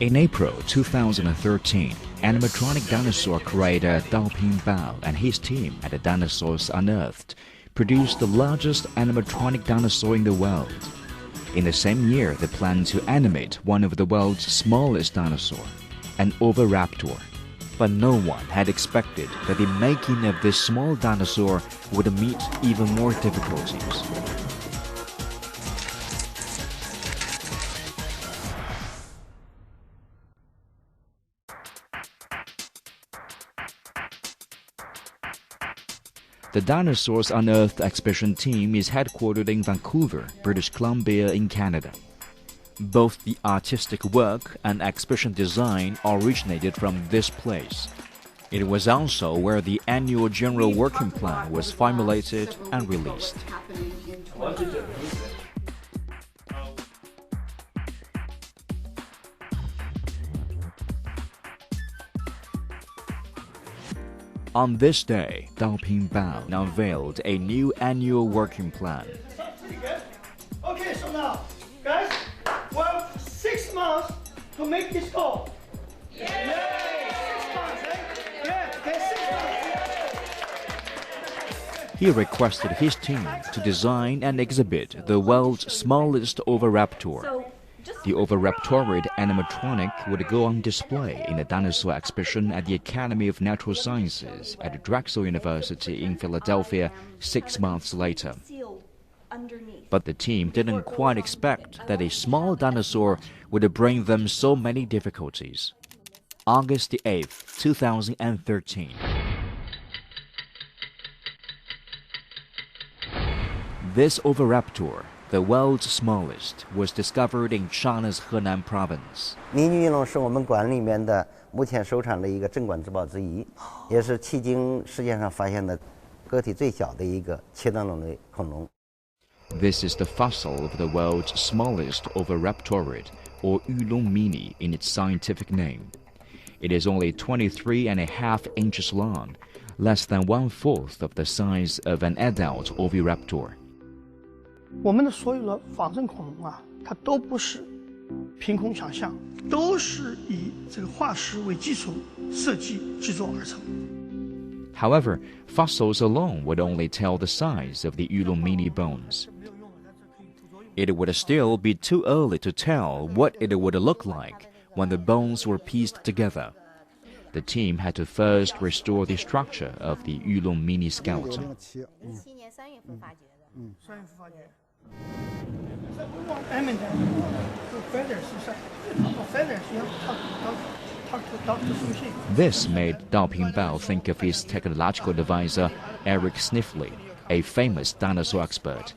In April 2013, animatronic dinosaur creator Daoping and his team at the Dinosaurs Unearthed produced the largest animatronic dinosaur in the world. In the same year, they planned to animate one of the world's smallest dinosaur, an Oviraptor. But no one had expected that the making of this small dinosaur would meet even more difficulties. The Dinosaurs Unearthed expedition team is headquartered in Vancouver, British Columbia in Canada. Both the artistic work and expedition design originated from this place. It was also where the annual general working plan was formulated and released. On this day, Daoping unveiled a new annual working plan. Pretty good. Okay, so now, guys, we have 6 months to make this goal. Yay! 6 months, eh? Yeah, okay, 6 months. He requested his team to design and exhibit the world's smallest Oviraptor. The Oviraptorid animatronic would go on display in a dinosaur exhibition at the Academy of Natural Sciences at Drexel University in Philadelphia 6 months later. But the team didn't quite expect that a small dinosaur would bring them so many difficulties. August 8, 2013. This Oviraptor, the world's smallest, was discovered in China's Henan province. 迷你翼龙是我们馆里面的目前收藏的一个镇馆之宝之一，也是迄今世界上发现的个体最小的一个切断龙类恐龙。 This is the fossil of the world's smallest Oviraptorid, or Yulong Meanie in its scientific name. It is only 23.5 inches long, less than 1/4 of the size of an adult Oviraptor. 我们的所有的仿生恐龙啊，它都不是凭空想象，都是以这个化石为基础设计制作而成。 However, fossils alone would only tell the size of the Yulong Meanie bones. It would still be too early to tell what it would look like when the bones were pieced together. The team had to first restore the structure of the Yulong Meanie skeleton. This made Daoping think of his technological advisor, Eric Sniffley, a famous dinosaur expert.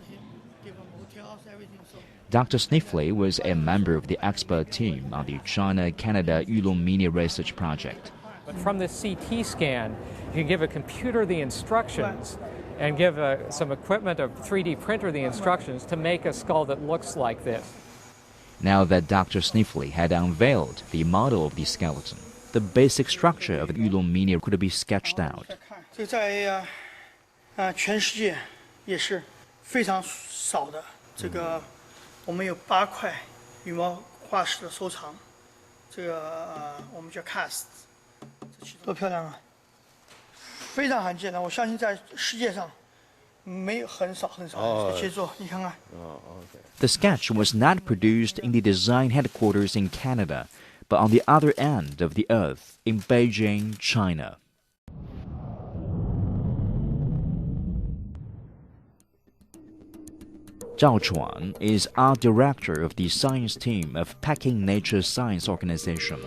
Dr. Sniffley was a member of the expert team on the China-Canada Yulong Meanie research project. From the CT scan, you can give a computer the instructions and give some equipment, a 3D printer, the instructions to make a skull that looks like this. Now that Dr. Sniffley had unveiled the model of the skeleton, the basic structure of the Yulong Meanie could be sketched out. 这在全世界也是非常少的。这个我们有8块羽毛化石的收藏，这个我们叫 cast， 多漂亮啊！ 非常罕见的，我相信在世界上没有很少杰作。你看看。The sketch was not produced in the design headquarters in Canada, but on the other end of the earth in Beijing, China. Zhao Chuan is art director of the science team of Peking Nature Science Organization.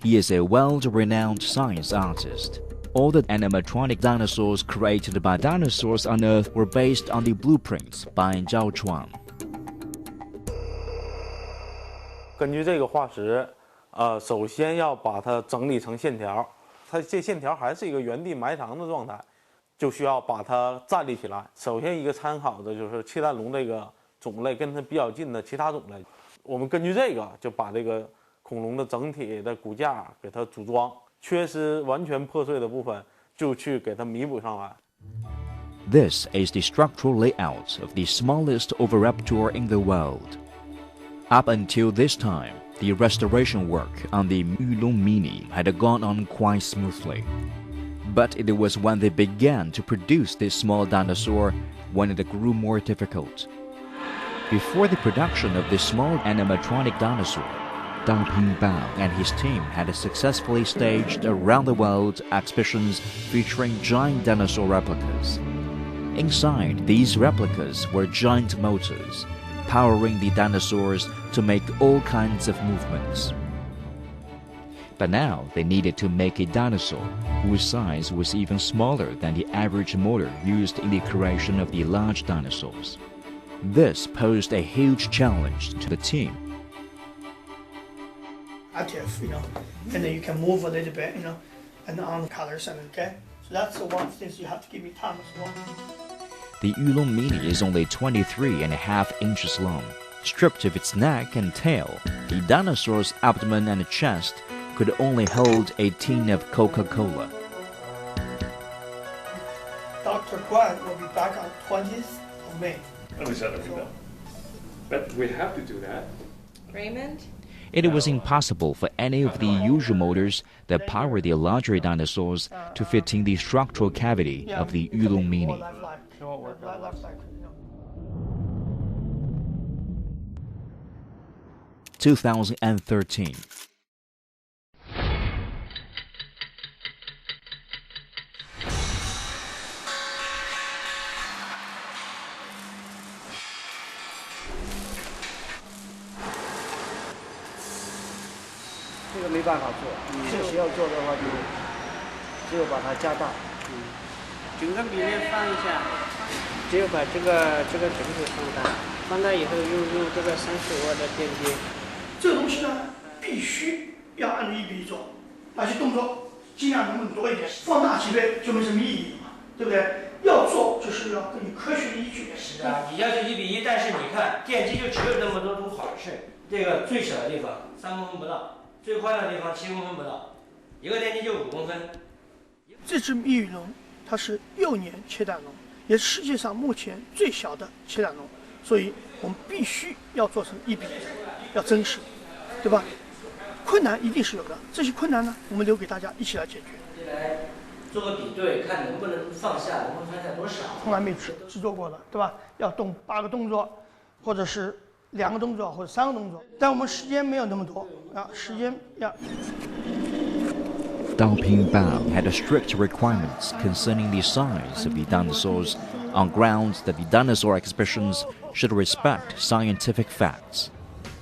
He is a world-renowned science artist. All the animatronic dinosaurs created by Dinosaurs Unearthed were based on the blueprints by Zhao Chuan. 根据这个化石，首先要把它整理成线条，它这线条还是一个原地埋藏的状态，就需要把它站立起来。首先一个参考的就是切断龙这个种类跟它比较近的其他种类，我们根据这个就把这个恐龙的整体的骨架给它组装。 缺失完全破碎的部分，就去给它弥补上来。This is the structural layout of the smallest Oviraptor in the world. Up until this time, the restoration work on the Yulong Meanie had gone on quite smoothly. But it was when they began to produce this small dinosaur when it grew more difficult. Before the production of this small animatronic dinosaur, Daoping and his team had successfully staged around-the-world exhibitions featuring giant dinosaur replicas. Inside these replicas were giant motors, powering the dinosaurs to make all kinds of movements. But now they needed to make a dinosaur whose size was even smaller than the average motor used in the creation of the large dinosaurs. This posed a huge challenge to the team. Active, and then you can move a little bit, and on the colors, and okay. So that's the one thing you have to give me time as well. The Yulong Meanie is only 23.5 inches long. Stripped of its neck and tail, the dinosaur's abdomen and chest could only hold a tin of Coca-Cola. Dr. Guan will be back on 20th of May. But we have to do that. Raymond? It was impossible for any of the usual motors that power the larger dinosaurs to fit in the structural cavity of the Yulong Meanie. 2013.这个没办法做，你这要做的话就只有把它加大，整个里面放一下，只有把这个整体放大以后用这个35瓦的电机。这个东西呢，必须要按照1比1做，而且动作尽量能不能多一点，放大几倍就没什么意义嘛，对不对？要做就是要根据科学的依据。是啊，你要求1比1，但是你看电机就只有那么多种跑式，这个最小的地方3公分不到。最宽的地方7公分不到，一个电机就5公分。这只密羽龙它是幼年切胆龙，也是世界上目前最小的切胆龙，所以我们必须要做成1比1，要真实，对吧？困难一定是有的，这些困难呢，我们留给大家一起来解决。来做个比对，看能不能放下，能放下多少？从来没制作过的，对吧？要动8个动作，或者是2个动作或者3个动作，但我们时间没有那么多啊，时间要。Daoping had strict requirements concerning the size of the dinosaurs on grounds that the dinosaur exhibitions should respect scientific facts.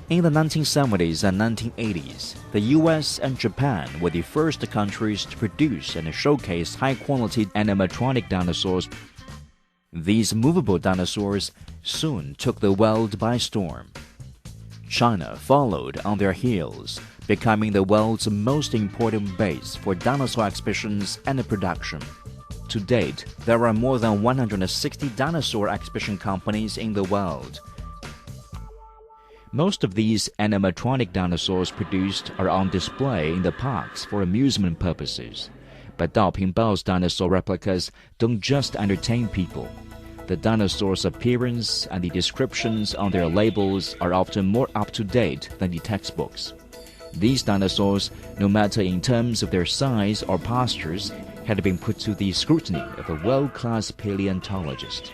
In the 1970s and 1980s, the US and Japan were the first countries to produce and showcase high-quality animatronic dinosaurs. These movable dinosaurs soon took the world by storm. China followed on their heels, becoming the world's most important base for dinosaur exhibitions and production. To date, there are more than 160 dinosaur exhibition companies in the world. Most of these animatronic dinosaurs produced are on display in the parks for amusement purposes. But Daoping dinosaur replicas don't just entertain people. The dinosaurs' appearance and the descriptions on their labels are often more up-to-date than the textbooks. These dinosaurs, no matter in terms of their size or postures, had been put to the scrutiny of a world-class paleontologist.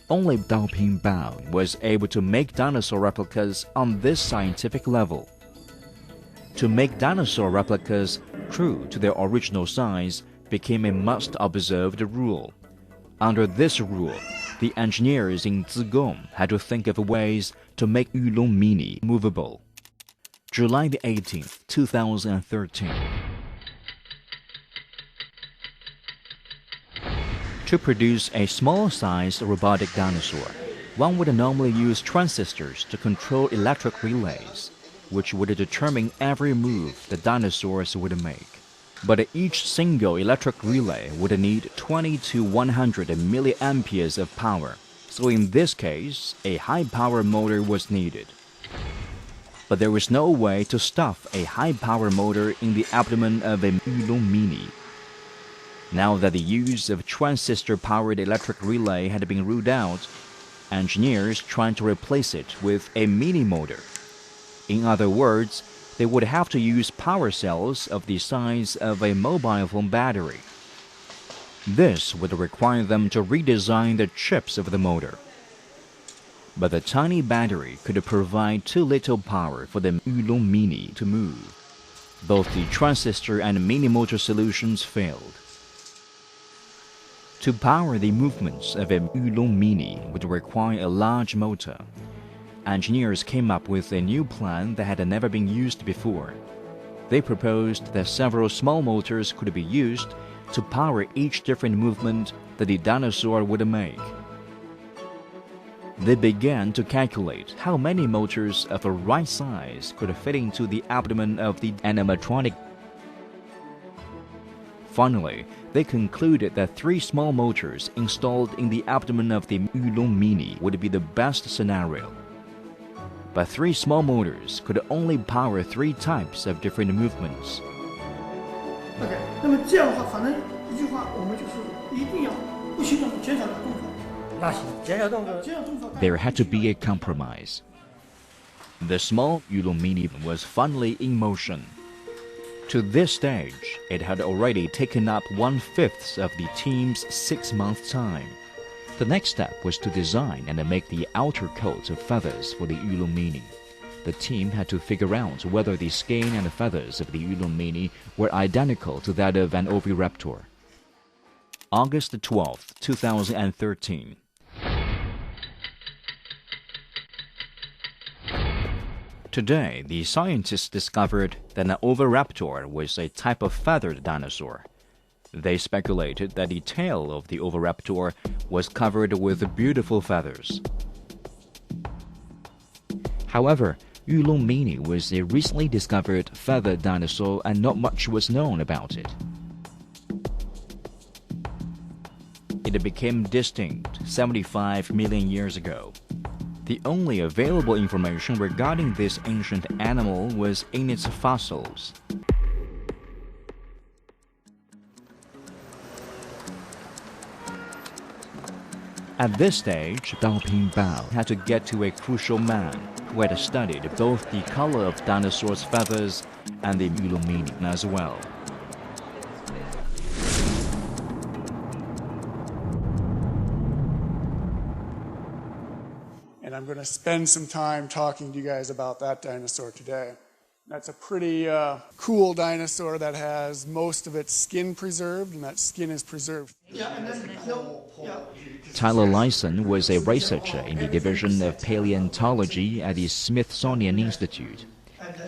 Only Daoping was able to make dinosaur replicas on this scientific level. To make dinosaur replicas true to their original size became a must-observed rule. Under this rule, the engineers in Zigong had to think of ways to make Yulong Meanie movable. July 18th, 2013. To produce a small-sized robotic dinosaur, one would normally use transistors to control electric relays, which would determine every move the dinosaurs would make. But each single electric relay would need 20 to 100 milliamperes of power, so in this case, a high-power motor was needed. But there was no way to stuff a high-power motor in the abdomen of a Yulong Meanie. Now that the use of transistor-powered electric relay had been ruled out, engineers tried to replace it with a mini motor. In other words, they would have to use power cells of the size of a mobile phone battery. This would require them to redesign the chips of the motor. But the tiny battery could provide too little power for the Yulong Mini to move. Both the transistor and mini motor solutions failed. To power the movements of a Yulong Mini would require a large motor. Engineers came up with a new plan that had never been used before. They proposed that several small motors could be used to power each different movement that the dinosaur would make. They began to calculate how many motors of a right size could fit into the abdomen of the animatronic. Finally, they concluded that 3 small motors installed in the abdomen of the Yulong Mini would be the best scenario. But 3 small motors could only power 3 types of different movements. OK， 那么这样的话，反正一句话，我们就是一定要不行动，减少动作。那行，减少动作。 There had to be a compromise. The small Yulong Mini was finally in motion. To this stage, it had already taken up 1/5 of the team's 6-month time. The next step was to design and make the outer coat of feathers for the Yulong Mini. The team had to figure out whether the skin and feathers of the Yulong Mini were identical to that of an Oviraptor. August 12, 2013. Today, the scientists discovered that an Oviraptor was a type of feathered dinosaur. They speculated that the tail of the Oviraptor was covered with beautiful feathers. However, Yulong Mini was a recently discovered feathered dinosaur and not much was known about it. It became distinct 75 million years ago. The only available information regarding this ancient animal was in its fossils. At this stage, Daoping had to get to a crucial man who had studied both the color of dinosaurs' feathers and the Yulong Mini as well. And I'm going to spend some time talking to you guys about that dinosaur today. That's a pretty cool dinosaur that has most of its skin preserved, and that skin is preserved. Tyler Lyson was a researcher in the Division of Paleontology at the Smithsonian Institute.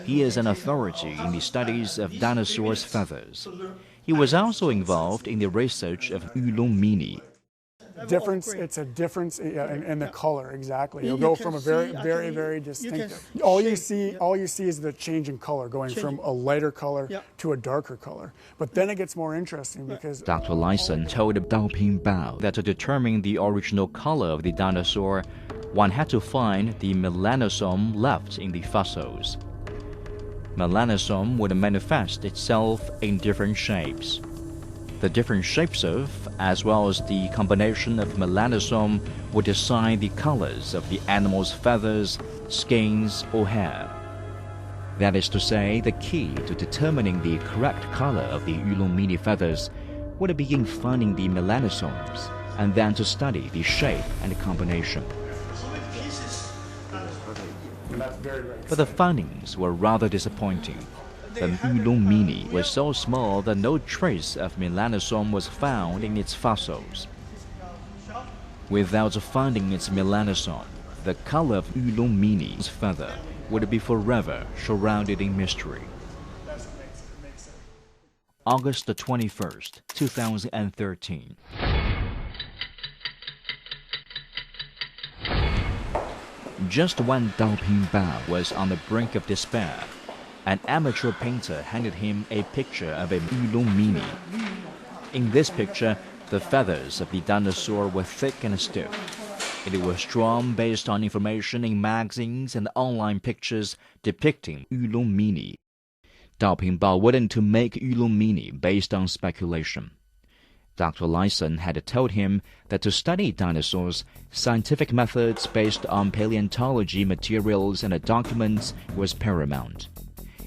He is an authority in the studies of dinosaurs' feathers. He was also involved in the research of Yulong Mini. It's a difference in the color, exactly. You'll go from a very distinctive. All you see is the change in color, going from a lighter color to a darker color. But then it gets more interesting because Dr. Lyson told Daoping that to determine the original color of the dinosaur, one had to find the melanosome left in the fossils. Melanosome would manifest itself in different shapes. The different shapes of, as well as the combination of melanosome, would decide the colors of the animal's feathers, skins, or hair. That is to say, the key to determining the correct color of the Yulong Mini feathers would be in finding the melanosomes, and then to study the shape and combination. But the findings were rather disappointing. The Yulong Mini was so small that no trace of melanosome was found in its fossils. Without finding its melanosome, the color of Yulong Mini's feather would be forever shrouded in mystery. August 21st, 2013. Just when Daoping was on the brink of despair, an amateur painter handed him a picture of a Yulong Mini. In this picture, the feathers of the dinosaur were thick and stiff. It was drawn based on information in magazines and online pictures depicting Yulong Mini. Daoping wanted to make Yulong Mini based on speculation. Dr. Lyson had told him that to study dinosaurs, scientific methods based on paleontology materials and documents was paramount.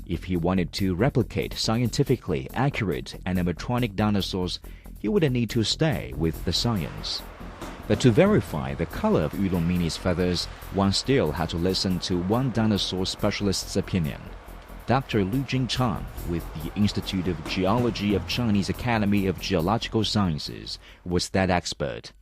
If he wanted to replicate scientifically accurate animatronic dinosaurs, he would need to stay with the science. But to verify the color of Yulong Meanie's feathers, one still had to listen to one dinosaur specialist's opinion. Dr. Lu Jingchan, with the Institute of Geology of Chinese Academy of Geological Sciences, was that expert.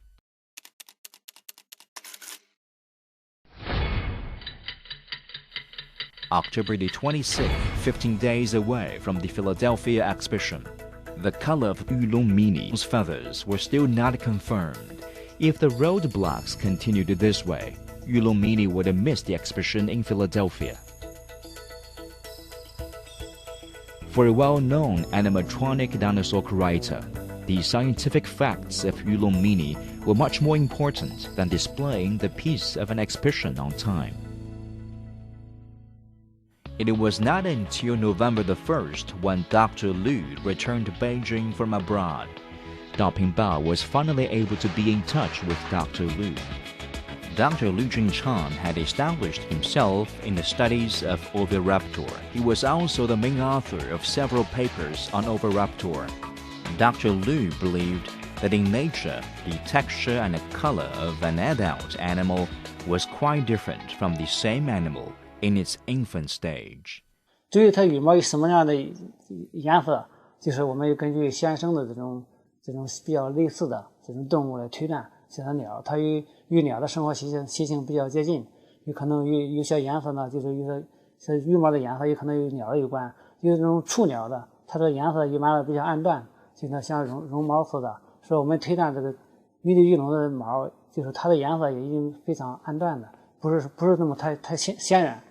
October the 26th, 15 days away from the Philadelphia exhibition, the color of Yulong Meanie's feathers were still not confirmed. If the roadblocks continued this way, Yulong Meanie would have missed the exhibition in Philadelphia. For a well-known animatronic dinosaur writer, the scientific facts of Yulong Meanie were much more important than displaying the piece of an exhibition on time. It was not until November the 1st when Dr. Lu returned to Beijing from abroad. Daoping was finally able to be in touch with Dr. Lu. Dr. Lu Jingchan had established himself in the studies of Oviraptor. He was also the main author of several papers on Oviraptor. Dr. Lu believed that in nature, the texture and color of an adult animal was quite different from the same animal in its infant stage. 至于它羽毛有什么样的颜色，就是我们根据先生的这种比较类似的这种动物来推断。像鸟，它与鸟的生活习性比较接近，有可能有些颜色呢，就是有些羽毛的颜色，有可能与鸟有关。有这种雏鸟的，它的颜色一般的比较暗淡，就像绒毛似的。所以我们推断这个玉龙的毛，就是它的颜色也已经非常暗淡的，不是那么太鲜艳。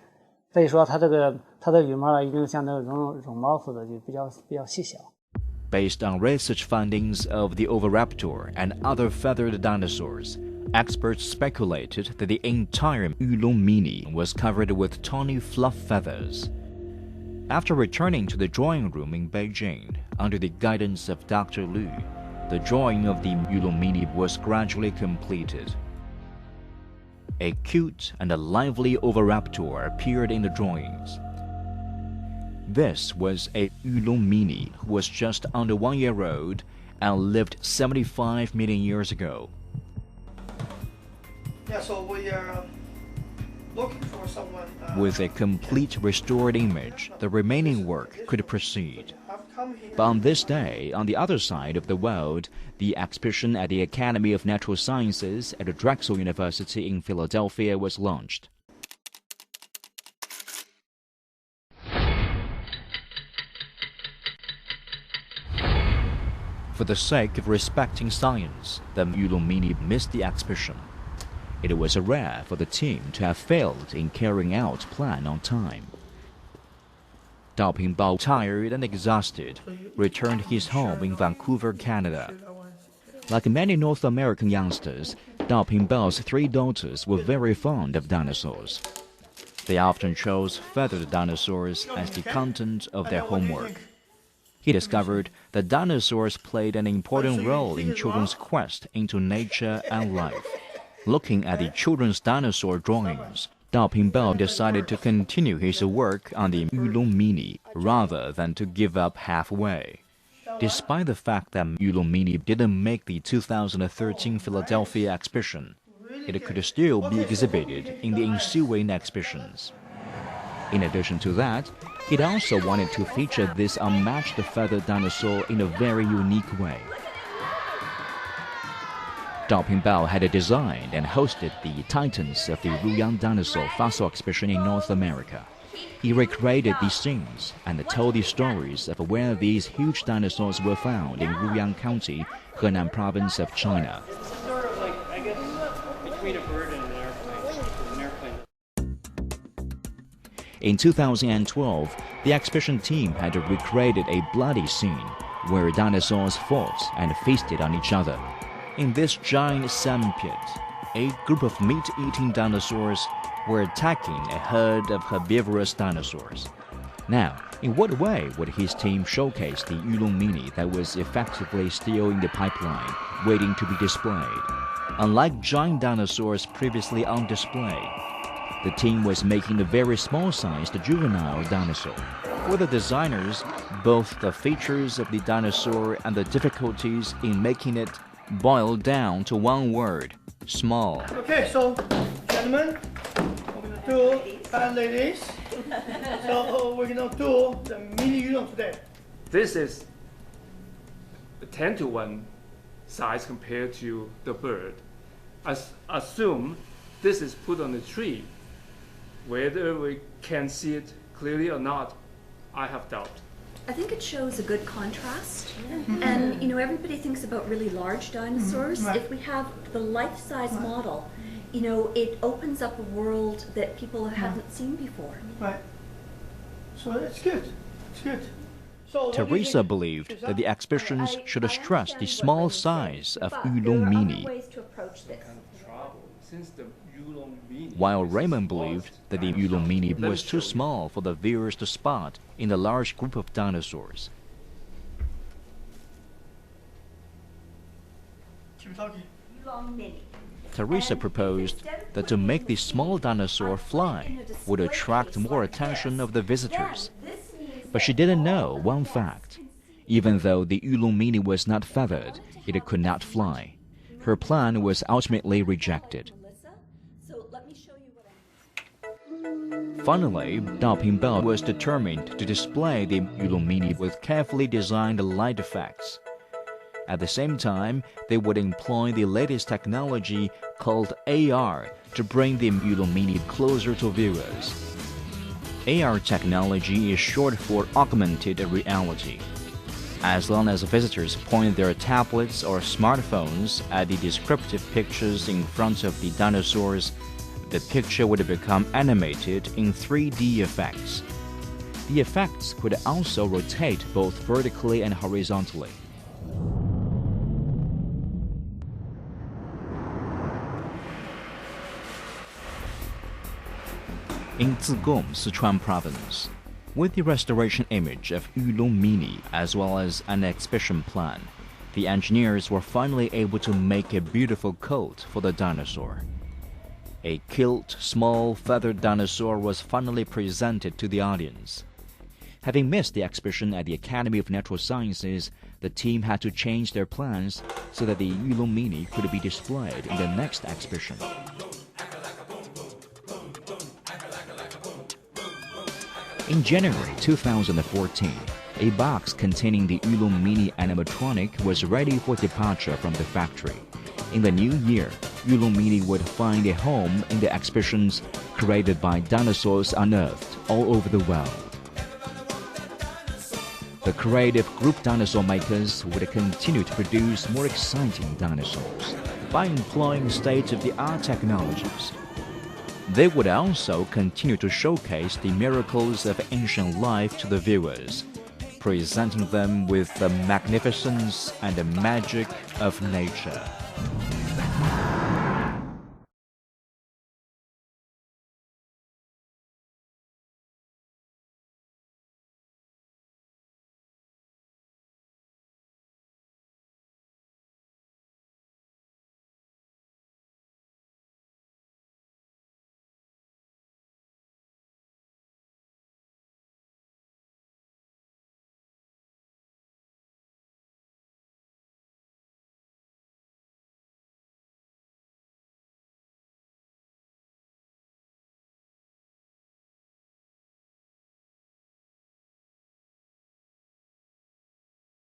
所以说它的羽毛已经像那个绒毛似的，就比较细小。Based on research findings of the Oviraptor and other feathered dinosaurs, experts speculated that the entire Yulong Meanie was covered with tawny fluff feathers. After returning to the drawing room in Beijing, under the guidance of Dr. Lu, the drawing of the Yulong Meanie was gradually completed. A cute and a lively Oviraptor appeared in the drawings. This was a Yulong Meanie who was just under 1 year old and lived 75 million years ago. Yeah, so we are looking for someone. With a complete restored image, the remaining work could proceed. But on this day, on the other side of the world, the exhibition at the Academy of Natural Sciences at Drexel University in Philadelphia was launched. For the sake of respecting science, the Yulong Meanie missed the exhibition. It was rare for the team to have failed in carrying out plan on time. Daoping, tired and exhausted, returned to his home in Vancouver, Canada. Like many North American youngsters, Daoping's 3 daughters were very fond of dinosaurs. They often chose feathered dinosaurs as the content of their homework. He discovered that dinosaurs played an important role in children's quest into nature and life. Looking at the children's dinosaur drawings, Daoping decided to continue his work on the Yulong Meanie rather than to give up halfway. Despite the fact that Yulong Meanie didn't make the 2013 Philadelphia exhibition, it could still be exhibited in the ensuing exhibitions. In addition to that, he also wanted to feature this unmatched feathered dinosaur in a very unique way. Daoping had designed and hosted the Titans of the Ruyang Dinosaur Fossil Exhibition in North America. He recreated these scenes and told the stories of where these huge dinosaurs were found in Ruyang County, Henan Province of China. It's sort of like, I guess, between a bird and an airplane. In 2012, the exhibition team had recreated a bloody scene where dinosaurs fought and feasted on each other. In this giant salmon pit, a group of meat-eating dinosaurs were attacking a herd of herbivorous dinosaurs. Now, in what way would his team showcase the Yulong Meanie that was effectively still in the pipeline, waiting to be displayed? Unlike giant dinosaurs previously on display, the team was making a very small-sized juvenile dinosaur. For the designers, both the features of the dinosaur and the difficulties in making it boiled down to one word: small. Okay, so gentlemen, we're gonna do, and ladies, so we're gonna do the mini Yulong today. This is 10-to-1 size compared to the bird. Assume this is put on the tree. Whether we can see it clearly or not, I have doubt. I think it shows a good contrast. And you know, everybody thinks about really large dinosaurs. Right. If we have the life-size model, you know, it opens up a world that people haven't seen before. Right. So it's good. It's good. So Teresa believed that the exhibitions should stress the small size of Yulong Meanie, while Raymond believed that the Yulong Meanie was too small for the viewers to spot in the large group of dinosaurs. Teresa proposed that to make the small dinosaur fly would attract more attention of the visitors. But she didn't know one fact. Even though the Yulong Meanie was not feathered, it could not fly. Her plan was ultimately rejected. Finally, Daoping Bell was determined to display the Yulong Meanie with carefully designed light effects. At the same time, they would employ the latest technology called AR to bring the Yulong Meanie closer to viewers. AR technology is short for augmented reality. As long as visitors point their tablets or smartphones at the descriptive pictures in front of the dinosaurs, the picture would become animated in 3D effects. The effects could also rotate both vertically and horizontally. In Zigong, Sichuan province, with the restoration image of Yulong Meanie as well as an exhibition plan, the engineers were finally able to make a beautiful coat for the dinosaur. A killed, small, feathered dinosaur was finally presented to the audience. Having missed the exhibition at the Academy of Natural Sciences, the team had to change their plans so that the Yulong Meanie could be displayed in the next exhibition. In January 2014, a box containing the Yulong Meanie animatronic was ready for departure from the factory. In the new year, Yulong Meanie would find a home in the exhibitions created by Dinosaurs Unearthed all over the world. The creative group dinosaur makers would continue to produce more exciting dinosaurs by employing state-of-the-art technologies. They would also continue to showcase the miracles of ancient life to the viewers, presenting them with the magnificence and the magic of nature.